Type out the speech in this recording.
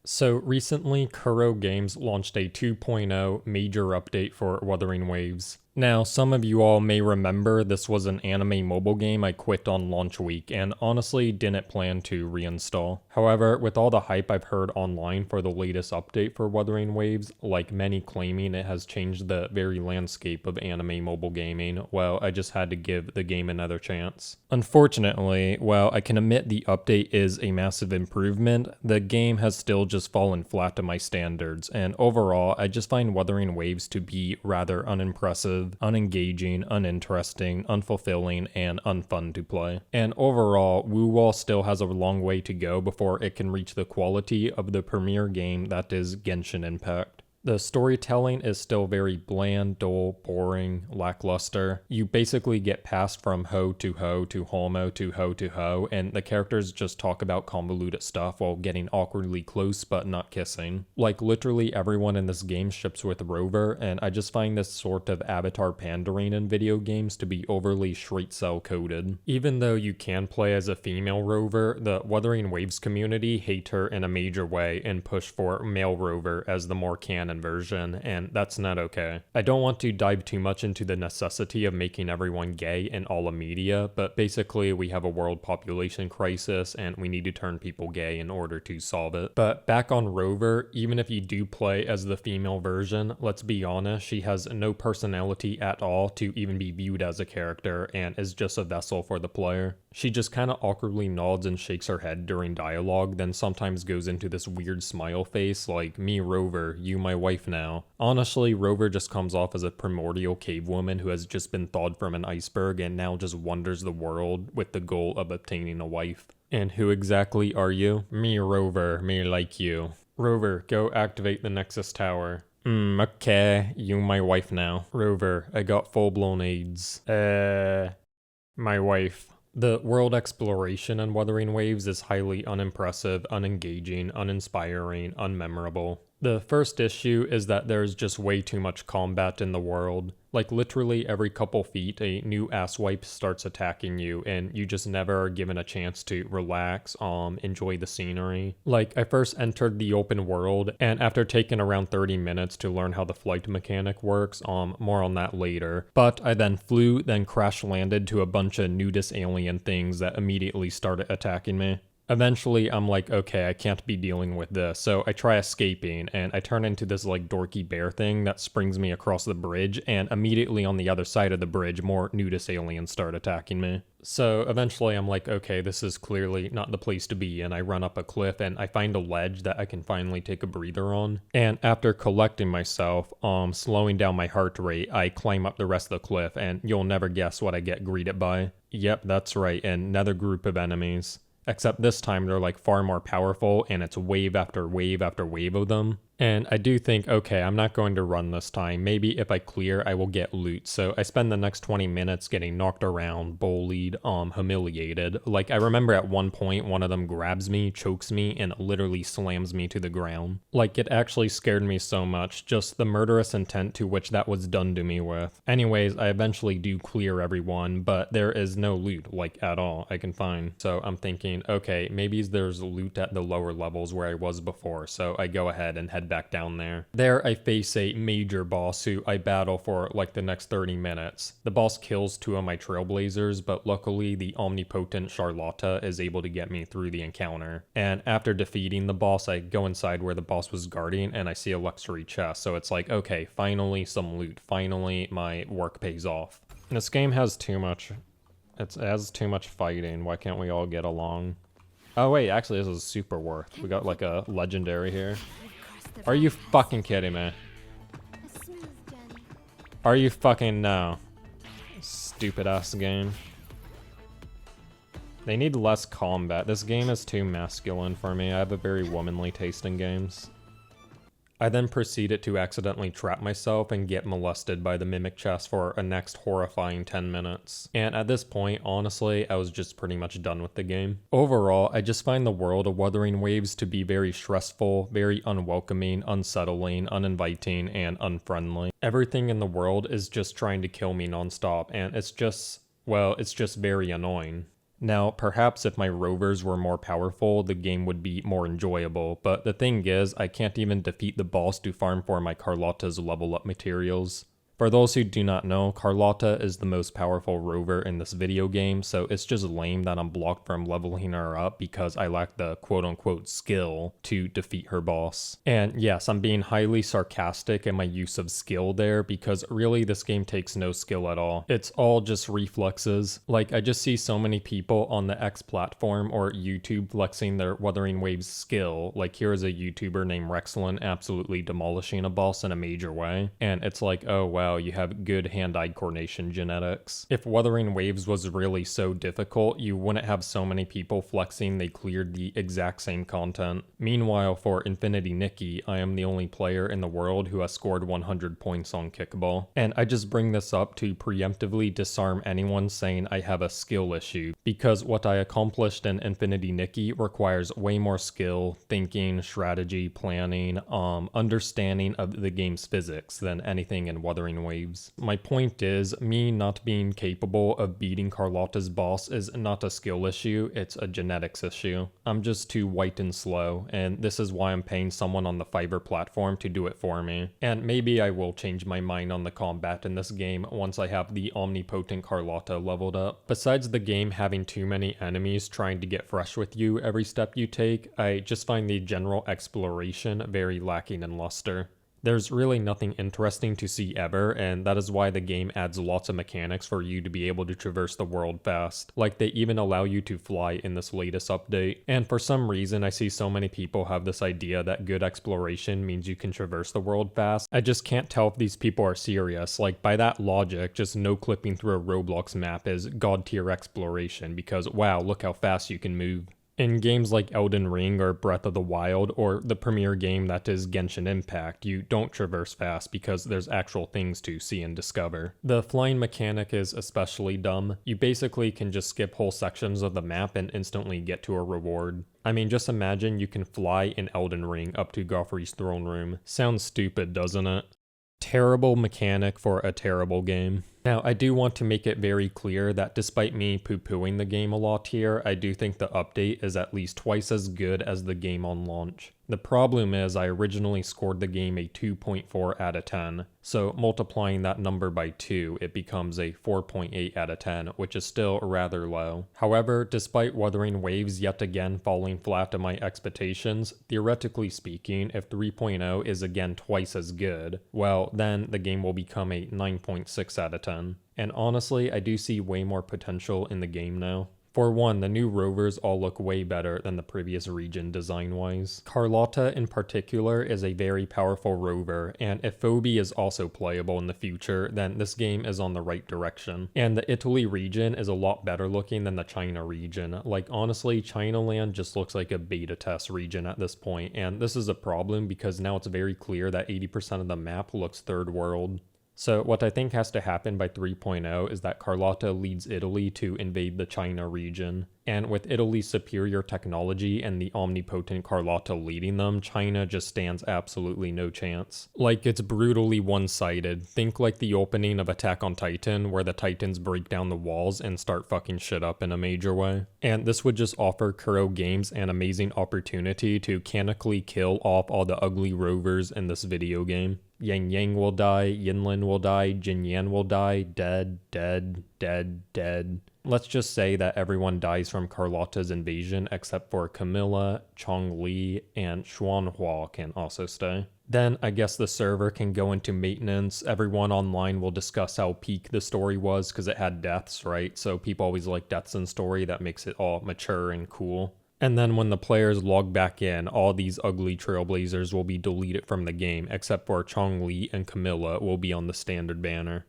So recently, kurogames launched a 2.0 major update for Wuthering Waves. Now, some of you all may remember this was an anime mobile game I quit on launch week and honestly didn't plan to reinstall. However, with all the hype I've heard online for the latest update for Wuthering Waves, like many claiming it has changed the very landscape of anime mobile gaming, well, I just had to give the game another chance. Unfortunately, while I can admit the update is a massive improvement, the game has still just fallen flat to my standards, and overall, I just find Wuthering Waves to be rather unimpressive, unengaging, uninteresting, unfulfilling, and unfun to play. And overall, wuwa still has a long way to go before it can reach the quality of the premier game that is Genshin Impact. The storytelling is still very bland, dull, boring, lackluster. You basically get passed from ho to homo to ho to ho, and the characters just talk about convoluted stuff while getting awkwardly close but not kissing. Like literally everyone in this game ships with Rover, and I just find this sort of avatar pandering in video games to be overly straight cell coded. Even though you can play as a female Rover, the Wuthering Waves community hate her in a major way and push for male Rover as the more canon version, and that's not okay. I don't want to dive too much into the necessity of making everyone gay in all of media, but basically we have a world population crisis and we need to turn people gay in order to solve it. But back on Rover, even if you do play as the female version, let's be honest, she has no personality at all to even be viewed as a character and is just a vessel for the player. She just kind of awkwardly nods and shakes her head during dialogue, then sometimes goes into this weird smile face like, "Me Rover, you my wife now." Honestly, Rover just comes off as a primordial cave woman who has just been thawed from an iceberg and now just wanders the world with the goal of obtaining a wife. And who exactly are you? Me Rover, me like you. Rover, go activate the Nexus Tower. Okay, you my wife now. Rover, I got full-blown AIDS. My wife. The world exploration in Wuthering Waves is highly unimpressive, unengaging, uninspiring, unmemorable. The first issue is that there's just way too much combat in the world. Like literally every couple feet, a new asswipe starts attacking you, and you just never are given a chance to relax, enjoy the scenery. Like I first entered the open world, and after taking around 30 minutes to learn how the flight mechanic works, more on that later. But I then flew, then crash landed to a bunch of nudist alien things that immediately started attacking me. Eventually, I'm like, okay, I can't be dealing with this, so I try escaping, and I turn into this like dorky bear thing that springs me across the bridge, and immediately on the other side of the bridge, more nudist aliens start attacking me. So eventually I'm like, okay, this is clearly not the place to be, and I run up a cliff and I find a ledge that I can finally take a breather on. And after collecting myself, slowing down my heart rate, I climb up the rest of the cliff, and you'll never guess what I get greeted by. Yep, that's right, another group of enemies. Except this time they're like far more powerful, and it's wave after wave after wave of them. And I do think, okay, I'm not going to run this time. Maybe if I clear, I will get loot. So I spend the next 20 minutes getting knocked around, bullied, humiliated. Like I remember at one point, one of them grabs me, chokes me, and literally slams me to the ground. Like it actually scared me so much, just the murderous intent to which that was done to me with. Anyways, I eventually do clear everyone, but there is no loot, like at all, I can find. So I'm thinking, okay, maybe there's loot at the lower levels where I was before. So I go ahead and head back down there. There I face a major boss who I battle for like the next 30 minutes. The boss kills two of my trailblazers, but luckily the omnipotent Charlotta is able to get me through the encounter. And after defeating the boss, I go inside where the boss was guarding and I see a luxury chest. So it's like, okay, finally some loot. Finally my work pays off. This game has too much. It has too much fighting. Why can't we all get along? Oh wait, actually this is super worth. We got like a legendary here. Are you fucking kidding me? Are you fucking no? Stupid ass game. They need less combat. This game is too masculine for me. I have a very womanly taste in games. I then proceeded to accidentally trap myself and get molested by the mimic chest for a next horrifying 10 minutes. And at this point, honestly, I was just pretty much done with the game. Overall, I just find the world of Wuthering Waves to be very stressful, very unwelcoming, unsettling, uninviting, and unfriendly. Everything in the world is just trying to kill me nonstop, and it's just, well, it's just very annoying. Now, perhaps if my rovers were more powerful, the game would be more enjoyable, but the thing is, I can't even defeat the boss to farm for my Carlotta's level up materials. For those who do not know, Carlotta is the most powerful rover in this video game, so it's just lame that I'm blocked from leveling her up because I lack the quote-unquote skill to defeat her boss. And yes, I'm being highly sarcastic in my use of skill there because really this game takes no skill at all. It's all just reflexes. Like, I just see so many people on the X platform or YouTube flexing their Wuthering Waves skill. Like, here is a YouTuber named Rexlin absolutely demolishing a boss in a major way, and it's like, oh wow, you have good hand-eye coordination genetics. If Wuthering Waves was really so difficult, you wouldn't have so many people flexing they cleared the exact same content. Meanwhile, for Infinity Nikki, I am the only player in the world who has scored 100 points on kickball. And I just bring this up to preemptively disarm anyone saying I have a skill issue, because what I accomplished in Infinity Nikki requires way more skill, thinking, strategy, planning, understanding of the game's physics than anything in Wuthering Waves. My point is, me not being capable of beating Carlotta's boss is not a skill issue, it's a genetics issue. I'm just too white and slow, and this is why I'm paying someone on the Fiverr platform to do it for me. And maybe I will change my mind on the combat in this game once I have the omnipotent Carlotta leveled up. Besides the game having too many enemies trying to get fresh with you every step you take, I just find the general exploration very lacking in luster. There's really nothing interesting to see ever, and that is why the game adds lots of mechanics for you to be able to traverse the world fast. Like, they even allow you to fly in this latest update. And for some reason, I see so many people have this idea that good exploration means you can traverse the world fast. I just can't tell if these people are serious. Like, by that logic, just no clipping through a Roblox map is god tier exploration because wow, look how fast you can move. In games like Elden Ring or Breath of the Wild, or the premier game that is Genshin Impact, you don't traverse fast because there's actual things to see and discover. The flying mechanic is especially dumb. You basically can just skip whole sections of the map and instantly get to a reward. I mean, just imagine you can fly in Elden Ring up to Godfrey's throne room. Sounds stupid, doesn't it? Terrible mechanic for a terrible game. Now, I do want to make it very clear that despite me poo-pooing the game a lot here, I do think the update is at least twice as good as the game on launch. The problem is I originally scored the game a 2.4 out of 10, so multiplying that number by 2, it becomes a 4.8 out of 10, which is still rather low. However, despite Wuthering Waves yet again falling flat to my expectations, theoretically speaking, if 3.0 is again twice as good, well, then the game will become a 9.6 out of 10. And honestly, I do see way more potential in the game now. For one, the new rovers all look way better than the previous region design-wise. Carlotta in particular is a very powerful rover, and if Phoebe is also playable in the future, then this game is on the right direction. And the Italy region is a lot better looking than the China region. Like, honestly, Chinaland just looks like a beta test region at this point, and this is a problem because now it's very clear that 80% of the map looks third world. So what I think has to happen by 3.0 is that Carlotta leads Italy to invade the China region. And with Italy's superior technology and the omnipotent Carlotta leading them, China just stands absolutely no chance. Like, it's brutally one-sided. Think like the opening of Attack on Titan, where the Titans break down the walls and start fucking shit up in a major way. And this would just offer kurogames an amazing opportunity to canonically kill off all the ugly rovers in this video game. Yang Yang will die, Yinlin will die, Jin Yan will die, dead, dead, dead, dead. Let's just say that everyone dies from Carlotta's invasion except for Camilla, Chong Li, and Xuanhua can also stay. Then I guess the server can go into maintenance. Everyone online will discuss how peak the story was because it had deaths, right? So people always like deaths in story. That makes it all mature and cool. And then when the players log back in, all these ugly trailblazers will be deleted from the game, except for Chong Li and Camilla will be on the standard banner.